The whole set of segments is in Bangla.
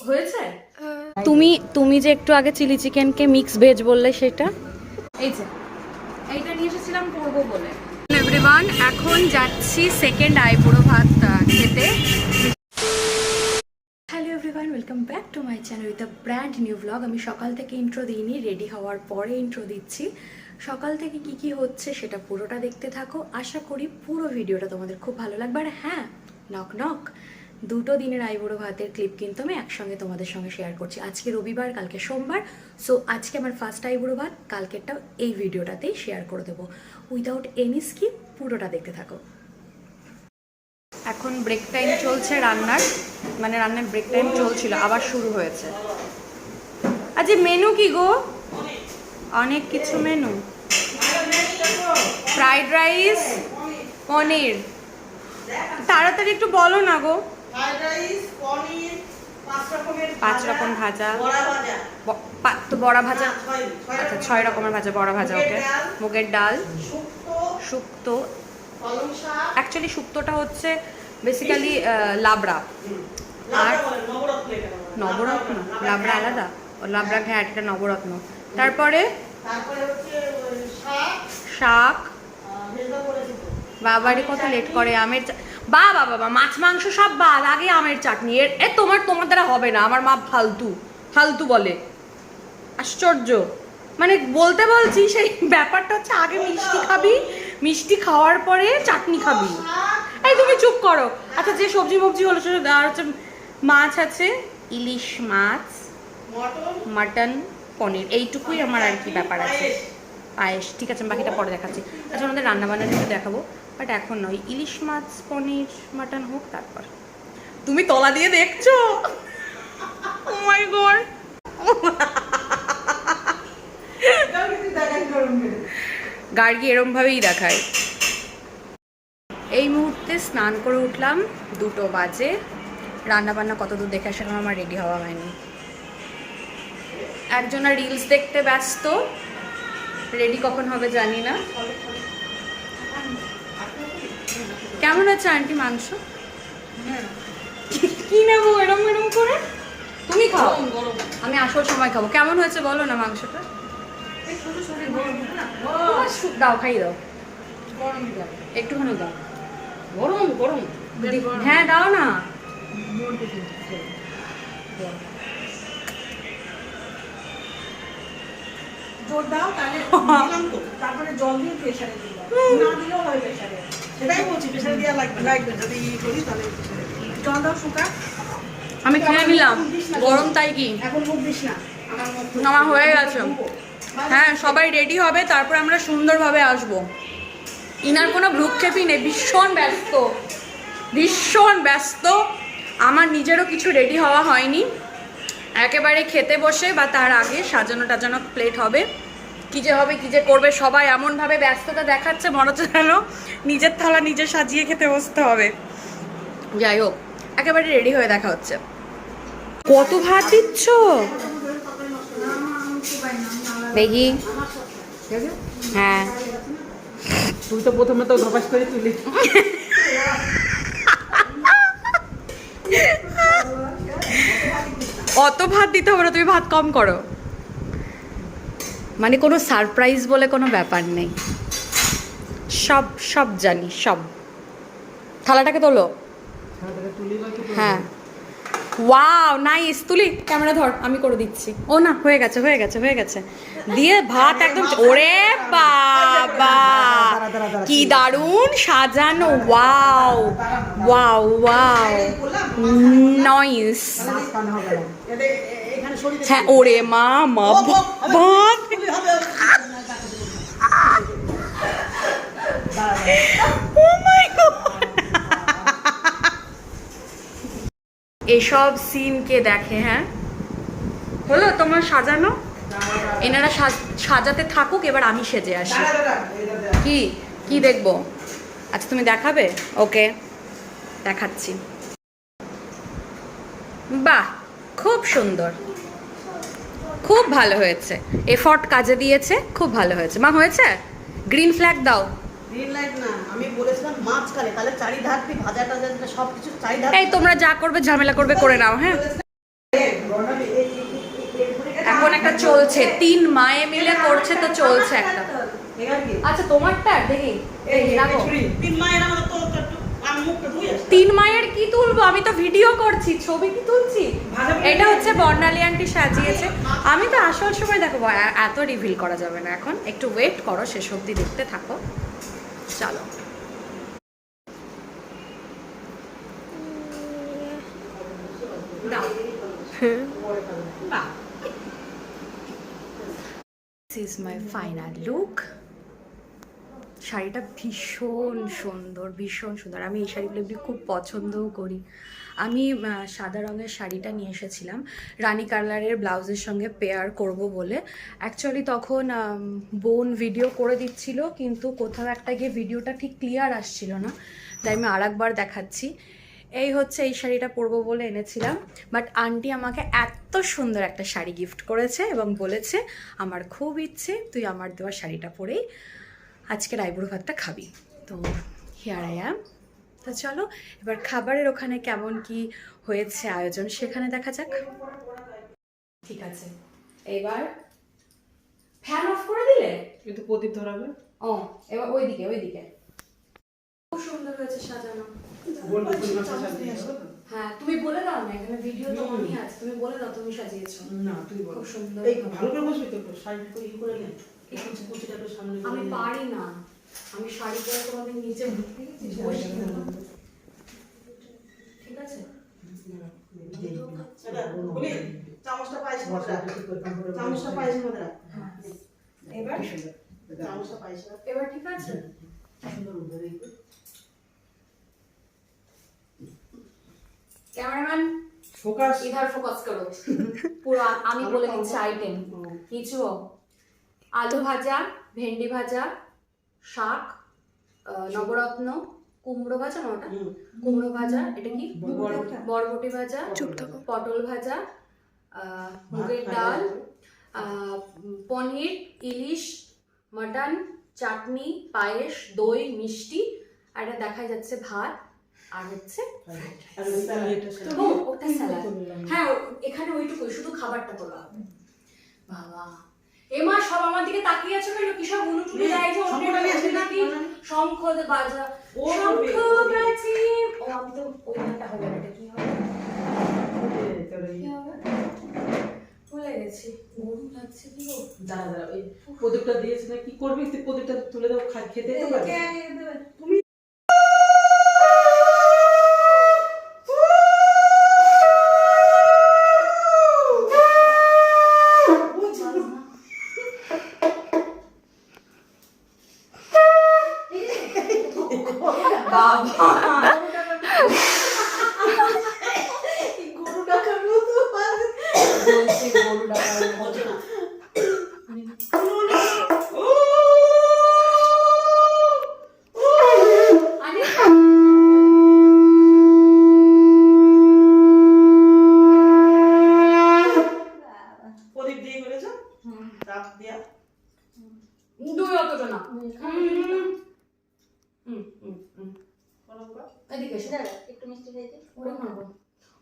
হয়েছে? তুমি তুমি যে একটু আগে চিলি চিকেনকে মিক্স ভেজ বললে সেটা এই যে এইটা নিয়ে এসেছিলাম করবো বলে। এভরিওয়ান, এখন যাচ্ছি সেকেন্ড আইবুড়ো ভাত খেতে। Hello everyone, welcome back to my channel with a brand new blog. আমি সকাল থেকে ইন্ট্রো দিইনি, রেডি হওয়ার পরে ইন্ট্রো দিচ্ছি। সকাল থেকে কি কি হচ্ছে সেটা পুরোটা দেখতে থাকো। আশা করি পুরো ভিডিওটা তোমাদের খুব ভালো লাগবে। আর হ্যাঁ, নক নক, দুটো দিনের আইবুড়ো ভাতের ক্লিপ কিন্তু আমি একসঙ্গে তোমাদের সঙ্গে শেয়ার করছি। আজকে রবিবার, কালকে সোমবার। সো আজকে আমার ফার্স্ট আইবুড়ো ভাত, কালকেরটাও এই ভিডিওটাতেই শেয়ার করে দেবো। উইদাউট এনি স্কিপ পুরোটা দেখতে থাকো। এখন ব্রেক টাইম চলছে রান্নার, মানে রান্নার ব্রেক টাইম চলছিল, আবার শুরু হয়েছে। আচ্ছা মেনু কি গো? অনেক কিছু মেনু। ফ্রাইড রাইস, পনির। তাড়াতাড়ি একটু বলো না গো। ফ্রাইড রাইস, পনির, 5 রকম ভাজা, তো বড়া ভাজা। আচ্ছা 6 রকমের ভাজা, বড়া ভাজা। ওকে, মুগের ডাল, শুক্তো। অ্যাকচুয়ালি শুক্তোটা হচ্ছে বেসিক্যালি লাবড়া। আর নবরত্ন, লাবড়া আলাদা। ও লাবড়া, হ্যাঁ এটা নবরত্ন। তারপরে শাক। বাবারে কত লেট করে। আমের বাবা বাবা, মাছ মাংস সব বাদ, আগে আমের চাটনি। এ তোমার দ্বারা হবে না। আমার মা ফালতু ফালতু বলে, আশ্চর্য। মানে বলতে বলছি, সেই ব্যাপারটা হচ্ছে আগে মিষ্টি খাবি, মিষ্টি খাওয়ার পরে চাটনি খাবি। এই তুমি চুপ করো। আচ্ছা যে সবজি মবজি হলো সেটা, আর হচ্ছে মাছ আছে, ইলিশ মাছ, মাটন, পনির, এইটুকুই আমার আর কি ব্যাপার আছে। পায়েস, ঠিক আছে, বাকিটা পরে দেখাচ্ছি। আচ্ছা আমাদের রান্নাবান্না একটু দেখাবো, বাট এখন নয়। ইলিশ মাছ, পনির, মাটন হোক তারপর। তুমি তলা দিয়ে দেখছো? ও মাই গড, গার্গি এরম ভাবেই দেখায়। এই মুহূর্তে স্নান করে উঠলাম, 2টো বাজে। রান্নাবান্না কত দূর দেখে আসলে আমার রেডি হওয়া হয়নি। একজনা রিলস দেখতে ব্যস্ত, রেডি কখন হবে জানি না। কেমন আছে আন্টি মাংস? কি নেবো এরম এরম করে? তুমি খাও, আমি আসল সময় খাবো। কেমন হয়েছে বলো না মাংসটা? দাও, খাই দাও, একটুখানি দাও। গরম গরম, হ্যাঁ দাও না। জোর দাও, তাহলে দিলাম তো, তারপরে জল দিয়ে প্রেসারে দিই, না দিলেও হয় প্রেসারে। সেটাই বলছি, প্রেসারে দেওয়া লাগবে যদি করি তাহলে জল দাও শুকা। আমি খেয়ে নিলাম, গরম তাই কি? এখন মুখ দিস না, আমার হয়ে গেছে। হ্যাঁ সবাই রেডি হবে, তারপর আমরা সুন্দরভাবে আসবো। ইনার কোনো ভ্রুক্ষেপই নেই, ভীষণ ব্যস্ত, ভীষণ ব্যস্ত। আমার নিজেরও কিছু রেডি হওয়া হয়নি। একেবারে খেতে বসে বা তার আগে সাজানো টাজানো প্লেট হবে। কী যে হবে, কী যে করবে, সবাই এমনভাবে ব্যস্ততা দেখাচ্ছে, মনে হচ্ছে যেন নিজের থালা নিজে সাজিয়ে খেতে বসতে হবে। যাই হোক, একেবারে রেডি হয়ে দেখা হচ্ছে। কত ভাত দিচ্ছ দেখি? হ্যাঁ তুই তো প্রথমে তো ধপাস করে তুলি। অত ভাত দিতে হবে না, তুমি ভাত কম করো। মানে কোনো সারপ্রাইজ বলে কোনো ব্যাপার নেই, সব সব জানি সব। থালাটাকে তোলো। হ্যাঁ ওয়াও নাইস, তুলি, ক্যামেরা ধর, আমি করে দিচ্ছি। ও না, হয়ে গেছে হয়ে গেছে হয়ে গেছে। দিয়ে ভাত একদম, ওরে বাবা কি দারুণ সাজানো। Wow wow wow, nice. হ্যাঁ ওরে মা মা, ভাত ও মাই গড। এসব সিন কে দেখে? হ্যাঁ হলো তোমার সাজানো? এনারা সাজাতে থাকুক, এবার আমি সেজে আসি। কি কি দেখবো? আচ্ছা তুমি দেখাবে? ওকে দেখাচ্ছি। বাহ খুব সুন্দর, খুব ভালো হয়েছে, এফর্ট কাজে দিয়েছে, খুব ভালো হয়েছে। মা হয়েছে? গ্রিন ফ্ল্যাগ দাও। গ্রিন লাইট না, আমি বলেছিলাম মাছ কালে, তাহলে চারিধার তুই ভাজা টাজা সব কিছু চারিধার। এই তোমরা যা করবে ঝামেলা করবে করে নাও। হ্যাঁ এখন একটা চলছে, 3 মায়ে মিলে করছে তো চলছে একটা। আচ্ছা তোমারটা দেখি, রাখো। 3 মায়ের কি তুলবো, আমি তো ভিডিও করছি, ছবি কি তুলছি। এটা হচ্ছে বর্ণালী আন্টি সাজিয়েছে। আমি তো আসল সময় দেখো, এত রিভিল করা যাবে না এখন, একটু ওয়েট করো, শেষ অবধি দেখতে থাকো। চলো this is my final look. শাড়িটা ভীষণ সুন্দর, ভীষণ সুন্দর। আমি এই শাড়িগুলো এমনি খুব পছন্দও করি। আমি সাদা রঙের শাড়িটা নিয়ে এসেছিলাম রানী কালারের ব্লাউজের সঙ্গে পেয়ার করব বলে। অ্যাকচুয়ালি তখন বোন ভিডিও করে দিচ্ছিল, কিন্তু কোথাও একটা গিয়ে ভিডিওটা ঠিক ক্লিয়ার আসছিল না, তাই আমি আরেকবার দেখাচ্ছি। এই হচ্ছে এই শাড়িটা পরবো বলে এনেছিলাম, বাট আন্টি আমাকে এত সুন্দর একটা শাড়ি গিফট করেছে এবং বলেছে আমার খুব ইচ্ছে তুই আমার দেওয়া শাড়িটা পরেই আজকের আইবুড়ো ভাতটা খাবি। তো হিয়ার আই অ্যাম। তো চলো এবার খাবারের ওখানে কেমন কি হয়েছে আয়োজন সেখানে দেখা যাক। ঠিক আছে, এবার ফ্যান অফ করে দিলে কিন্তু প্রদীপ ধরাবে। ও এবার ওইদিকে ওইদিকে। খুব সুন্দর হয়েছে সাজানো। হ্যাঁ তুমি বলে দাও না, এখানে ভিডিও তো অনই আছে, তুমি বলে দাও তুমি সাজিয়েছো। না তুই বল। খুব সুন্দর। এই ভালো করে বসবি তো, শাড়ি তো ই করে নে। এই কুচিটা তো সামনে আমি পারি না, আমি শাড়ি পরে তোমাদের নিচে ঠিক আছে। বলি চামচটা পাইছে মধ্যে রাখ, চামচটা পাইছে মধ্যে রাখ। এবার চামচটা পাইছে, এবার ঠিক আছে। कैमरामैन ফোকাস, इधर फोकस करो। पूरा আমি বলে দিচ্ছি আইটেম কিছু। আলু ভাজা, ভেন্ডি ভাজা, শাক, নবরত্ন, কুমড়ো ভাজা না ওটা, কুমড়ো ভাজা, এটা কি বরবটি ভাজা, পটল ভাজা, মুগের ডাল, পনির, ইলিশ, মটন, চাটনি, পায়েস, দই, মিষ্টি, আর এটা দেখা যাচ্ছে ভাত, আর হচ্ছে ওটা স্যালাড। হ্যাঁ এখানে ওইটুকুই, শুধু খাবারটা তোলা হবে। বাবা এমা সব আমার দিকে তাকিয়ে আছে কেন, কি সব উনুটুলি যায় যে ওটা নাকি শঙ্খ বাজা, শঙ্খ বাজে। ও আমি তো ওই গানটা হবে না, কি হবে ভুলে গেছি। গরম লাগছে কি গো। দাঁড়া দাঁড়া, ওই প্রদীপটা দিয়েছে না, কি করবি তুই? প্রদীপটা তুলে দাও, খেতে তো পারবি তুমি।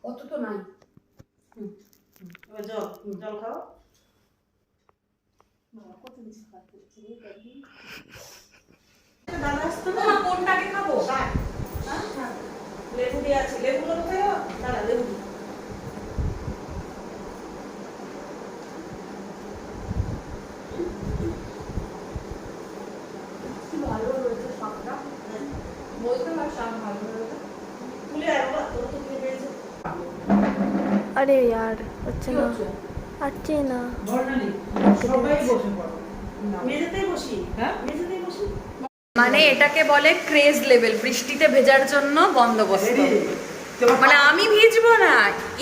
অত তো নাই। জল জল খাও। দাদা আসতো না, কোনটাকে খাবো? লেবু দিয়ে আছে, লেবুগুলো কোথায়? দাঁড়া লেবু ভালো রয়েছে শাকটা, বলতে পার শাক ভালো রয়েছে। তুলে আয় বাবা, তোর তো তুলে পেয়েছে। अरे यार अच्छा ना अच्छे ना সবাই বসে পড়ো, মেঝেতেই বসি। হ্যাঁ মেঝেতেই বসি। মানে এটাকে বলে ক্রেজ লেভেল, বৃষ্টিতে ভেজার জন্য বন্দোবস্ত। মানে আমি ভিজবো না,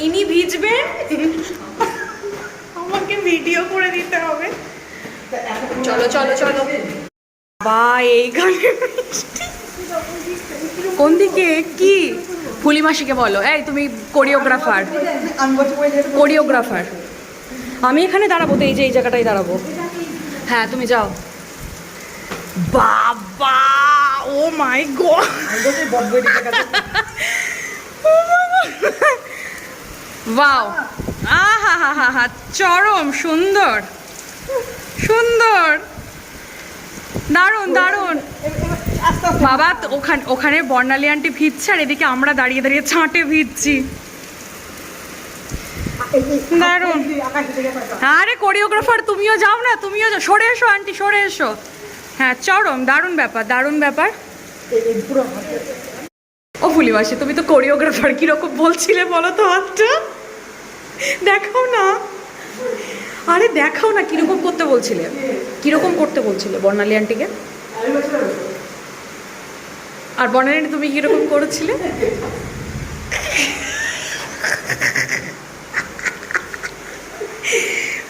ইনি ভিজবেন, আমাকে ভিডিও করে দিতে হবে। চলো চলো চলো। বা এইখানে কোন দিকে কি? ফুলি মাসিকে বলো, এই তুমি কোরিওগ্রাফার, কোরিওগ্রাফার। আমি এখানে দাঁড়াবো তো, এই যে এই জায়গাটাই দাঁড়াবো। হ্যাঁ তুমি যাও। বাবা ও মাই গড, ওয়াও আহা হা হা হা, চরম সুন্দর সুন্দর, দারুণ দারুণ। আস্তে আস্তে বাবা ওখানে বর্ণালী আন্টি ভিজছে আর এদিকে আমরা দাঁড়িয়ে দাঁড়িয়ে ছাঁটে ভিজছি। দারুণ। আকাশে দিকে তাকাও। আরে কোরিওগ্রাফার তুমিও যাও না, তুমিও যাও, সরে এসো আন্টি সরে এসো। হ্যাঁ চরম দারুণ ব্যাপার, দারুণ ব্যাপার। এই পুরো ও ফুলিবাসী, তুমি তো কোরিওগ্রাফার, কিরকম বলছিলে বলো তো হাতটা দেখাও না। আরে দেখাও না, কিরকম করতে বলছিলে, কিরকম করতে বলছিলে বর্ণালী আন্টিকে? আর বর্ণালী আন্টি তুমি কিরকম করেছিলে?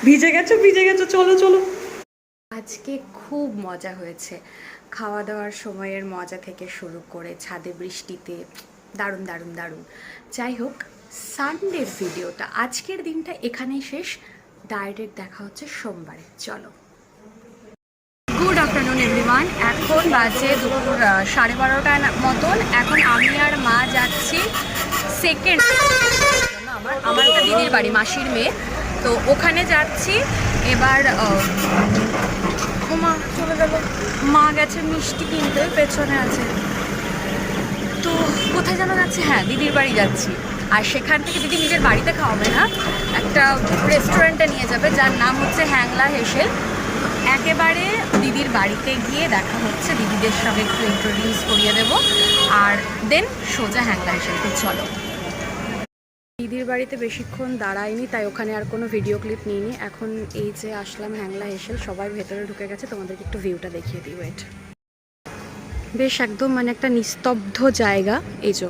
ভিজে গেছো ভিজে গেছো, চলো চলো। আজকে খুব মজা হয়েছে, খাওয়া দাওয়ার সময়ের মজা থেকে শুরু করে ছাদে বৃষ্টিতে, দারুণ দারুণ দারুণ। যাই হোক, সানডের ভিডিওটা আজকের দিনটা এখানেই শেষ, ডাইরেক্ট দেখা হচ্ছে সোমবারে। চলো, গুড আফটারনুন এভরিওয়ান। এখন বাজে দুপুর 12:30 মতন। এখন আমি আর মা যাচ্ছি সেকেন্ড, আমার একটা দিদির বাড়ি, মাসির মেয়ে, তো ওখানে যাচ্ছি। এবার মা চলে গেল, মা গেছে মিষ্টি কিনতে, পেছনে আছে। তো কোথায় যেন যাচ্ছি, হ্যাঁ দিদির বাড়ি যাচ্ছি। আর সেখান থেকে দিদি নিজের বাড়িতে খাওয়াবে না, একটা রেস্টুরেন্টে নিয়ে যাবে যার নাম হচ্ছে হ্যাংলা হেসেল। একেবারে দিদির বাড়িতে গিয়ে দেখা হচ্ছে, দিদিদের সঙ্গে একটু ইন্ট্রোডিউস করিয়ে দেবো, আর দেন সোজা হ্যাংলা হেসেলকে। চলো। দিদির বাড়িতে বেশিক্ষণ দাঁড়াইনি, তাই ওখানে আর কোনো ভিডিও ক্লিপ নিইনি। এখন এই যে আসলাম হ্যাংলা হেসেল, সবাই ভেতরে ঢুকে গেছে, তোমাদেরকে একটু ভিউটা দেখিয়ে দিই। ওয়েট, বেশ একদম মানে একটা নিস্তব্ধ জায়গা। এই যে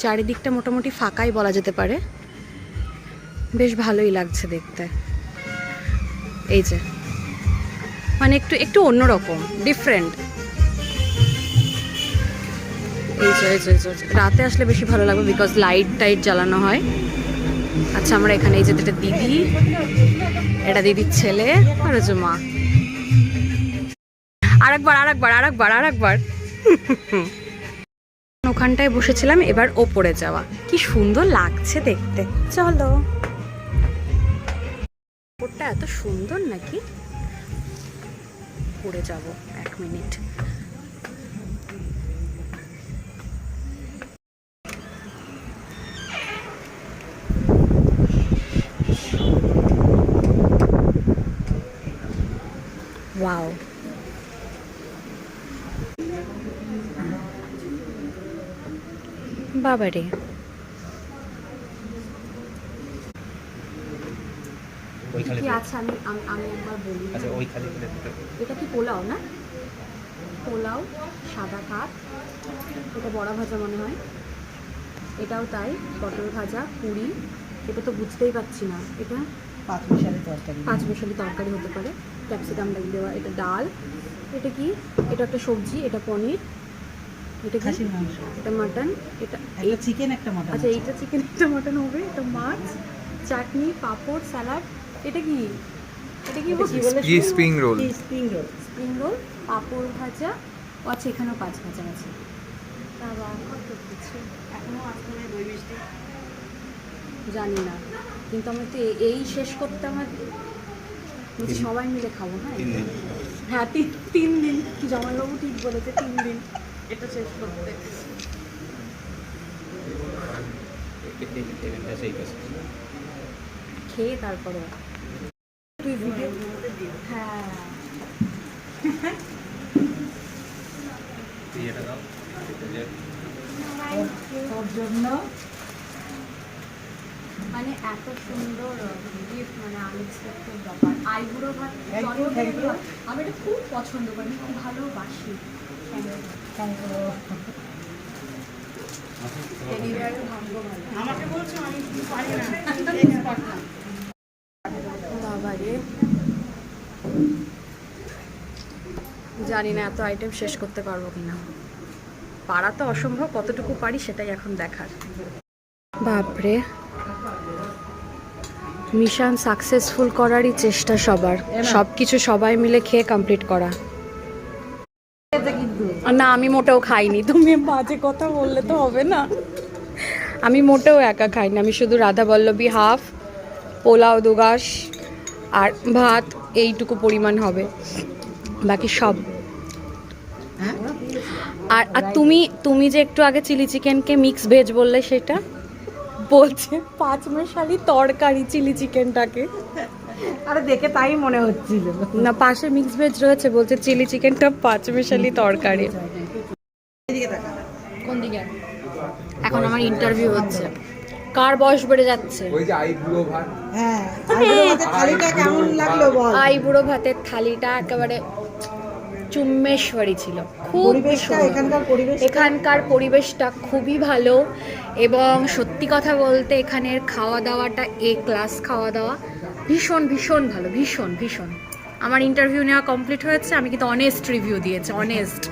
চারিদিকটা মোটামুটি ফাঁকাই বলা যেতে পারে, বেশ ভালোই লাগছে দেখতে। এই যে মানে একটু একটু অন্যরকম, ডিফারেন্ট। এই যে রাতে আসলে বেশি ভালো লাগবে, বিকজ লাইট টাইট জ্বালানো হয়। আচ্ছা আমরা এখানে, এই যে এটা দিদি, এটা দিদির ছেলে, আর যে মা। আরেকবার আরেকবার আরেকবার আরেকবার ওখানটায় বসেছিলাম, এবার ওপরে যাওয়া। কি সুন্দর লাগছে দেখতে, চলো। ওপরটা এত সুন্দর নাকি, পড়ে যাব 1 মিনিট। ওয়াও, বাবারে কি আছে, আমি একবার বলি। আচ্ছা ওই খালি এটা কি পোলাও না? পোলাও, সাদা ভাত, এটা বড়া ভাজা মনে হয়, এটাও তাই, পটল ভাজা, পুরি, এটা তো বুঝতেই পারছি না, এটা 5 মিশালি তরকারি, 5 মিশালি তরকারি হতে পারে, ক্যাপসিকাম দেওয়া, এটা ডাল, এটা কি, এটা একটা সবজি, এটা পনির, এটা কি, খাসির মাংস, এটা মাটন, এটা একটা চিকেন, একটা মটন। আচ্ছা এইটা চিকেন, একটা মাটন হবে, এটা মাছ, চাটনি, পাঁপড়, স্যালাড, এটা কি, এটা কি বলে, spring roll, spring roll, spring roll, পাঁপড় ভাজা, ও আচ্ছা এখানেও 5 ভাজা আছে। বাবা কত কিছু, এখনো আজকে দই মিষ্টি জানি না, কিন্তু আমরা তো এই শেষ করতে আমার বলছি সবাই মিলে খাবো। হ্যাঁ হ্যাঁ 3 দিন, কি জামাইবাবু ঠিক বলেছে, 3 দিন এটা শেষ করতে। খেয়ে তারপরে তুই ভিডিও, হ্যাঁ ওর জন্য মানে এত সুন্দর গিফট, মানে আনএক্সপেক্টেড ব্যাপার। আইবুড়ো ভাত, Thank you, thank you. আমি এটা খুব পছন্দ করি, খুব ভালোবাসি। ভাগ্য ভালো। আমাকে বলছো আমি পারি না, বাবারে জানি না এত আইটেম শেষ করতে পারবো কিনা, পারা তো অসম্ভব, কতটুকু পারি সেটাই এখন দেখার। বাপরে, মিশন সাকসেসফুল করারই চেষ্টা সবার, সব কিছু সবাই মিলে খেয়ে কমপ্লিট করা। কিন্তু না আমি মোটেও খাইনি, তুমি বাজে কথা বললে তো হবে না, আমি মোটেও একা খাইনি, আমি শুধু রাধা বল্লভী হাফ, পোলাও দুগাস আর ভাত এইটুকু পরিমাণ হবে, বাকি সব। আর আর তুমি তুমি যে একটু আগে চিলি চিকেনকে মিক্স ভেজ বললে, সেটা বলছে পাঁচমেশালি তরকারি চিলি চিকেনটাকে। আরে দেখে তাই মনে হচ্ছিল। না, পাশে মিক্স ভেজ রয়েছে, বলছে চিলি চিকেনটা পাঁচমেশালি তরকারি। এদিকে তাকা। কোন দিকে? এখন আমার ইন্টারভিউ হচ্ছে। কার বয়স বেড়ে যাচ্ছে? ওই যে আইবুড়ো ভাত। হ্যাঁ, আইবুড়ো ভাতের থালিটা কেমন লাগলো বল? আই বুড়ো ভাতের থালিটা একেবারে চুম্মেশ্বরী ছিল, খুব পরিবেশটা, সুন্দর। এখানকার পরিবেশ, এখানকার পরিবেশটা খুবই ভালো, এবং সত্যি কথা বলতে এখানের খাওয়া দাওয়াটা ক্লাস খাওয়া দাওয়া, ভীষণ ভীষণ ভালো, ভীষণ ভীষণ। আমার ইন্টারভিউ নেওয়া কমপ্লিট হয়েছে, আমি কিন্তু অনেস্ট রিভিউ দিয়েছি, অনেস্ট।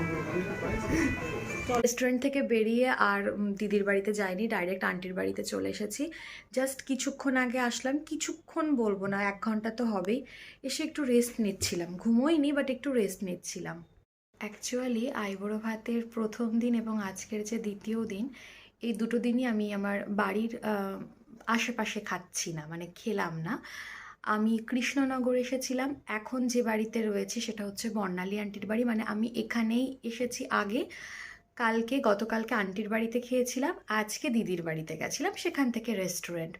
রেস্টুরেন্ট থেকে বেরিয়ে আর দিদির বাড়িতে যাইনি, ডাইরেক্ট আন্টির বাড়িতে চলে এসেছি। জাস্ট কিছুক্ষণ আগে আসলাম, কিছুক্ষণ বলবো না, 1 ঘন্টা তো হবেই। এসে একটু রেস্ট নিচ্ছিলাম, ঘুমোইনি বাট একটু রেস্ট নিচ্ছিলাম। অ্যাকচুয়ালি আইবুড়ো ভাতের প্রথম দিন এবং আজকের যে দ্বিতীয় দিন, এই দুটো দিনই আমি আমার বাড়ির আশেপাশে খাচ্ছি না, মানে খেলাম না। আমি কৃষ্ণনগর এসেছিলাম, এখন যে বাড়িতে রয়েছি সেটা হচ্ছে বর্ণালী আন্টির বাড়ি, মানে আমি এখানেই এসেছি আগে। গতকালকে আন্টির বাড়িতে খেয়েছিলাম, আজকে দিদির বাড়িতে গেছিলাম, সেখান থেকে রেস্টুরেন্ট।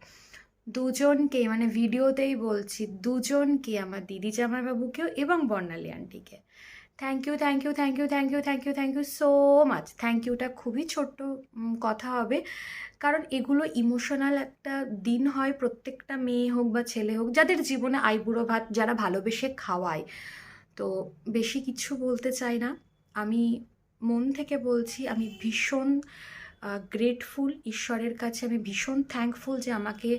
দুজনকে, মানে ভিডিওতেই বলছি, দুজনকে, আমার দিদি জামাইবাবুকেও এবং বর্ণালী আন্টিকে thank you, thank you, thank you, thank you, thank you, thank you so much. Thank ইউটা খুবই ছোট্ট কথা হবে, কারণ এগুলো ইমোশনাল একটা দিন হয়, প্রত্যেকটা মেয়ে হোক বা ছেলে হোক, যাদের জীবনে আইবুড়ো ভাত যারা ভালোবেসে খাওয়ায়। তো বেশি কিছু বলতে চাই না, আমি মন থেকে বলছি, আমি ভীষণ গ্রেটফুল ঈশ্বরের কাছে, আমি ভীষণ থ্যাঙ্কফুল যে আমাকে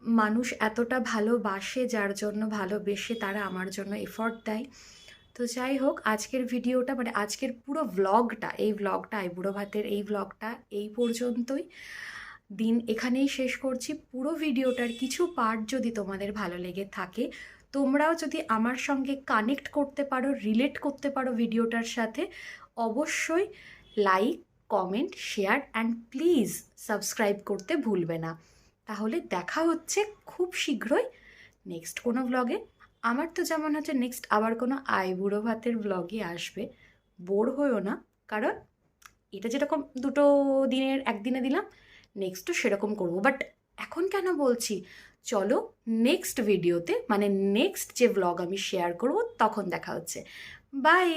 মানুষ এতটা ভালোবাসে, যার জন্য ভালোবেসে তারা আমার জন্য এফর্ট দেয়। তো যাই হোক, আজকের ভিডিওটা, মানে আজকের পুরো ভ্লগটা, আইবুড়ো ভাতের এই ভ্লগটা এই পর্যন্তই। দিন এখানেই শেষ করছি। পুরো ভিডিওটার কিছু পার্ট যদি তোমাদের ভালো লেগে থাকে, তোমরাও যদি আমার সঙ্গে কানেক্ট করতে পারো, রিলেট করতে পারো ভিডিওটার সাথে, অবশ্যই like, comment, share and please subscribe করতে ভুলবে না। তাহলে দেখা হচ্ছে খুব শীঘ্রই নেক্সট কোনো ভ্লগে। আমার তো যেমন হচ্ছে নেক্সট আবার কোনো আইবুড়ো ভাতের ভ্লগই আসবে, বোর হয়েও না, কারণ এটা যেরকম 2 দিনের একদিনে দিলাম, নেক্সটও সেরকম করব। বাট এখন কেন বলছি, চলো নেক্সট ভিডিওতে, মানে নেক্সট যে ভ্লগ আমি শেয়ার করব, তখন দেখা হচ্ছে। বাই।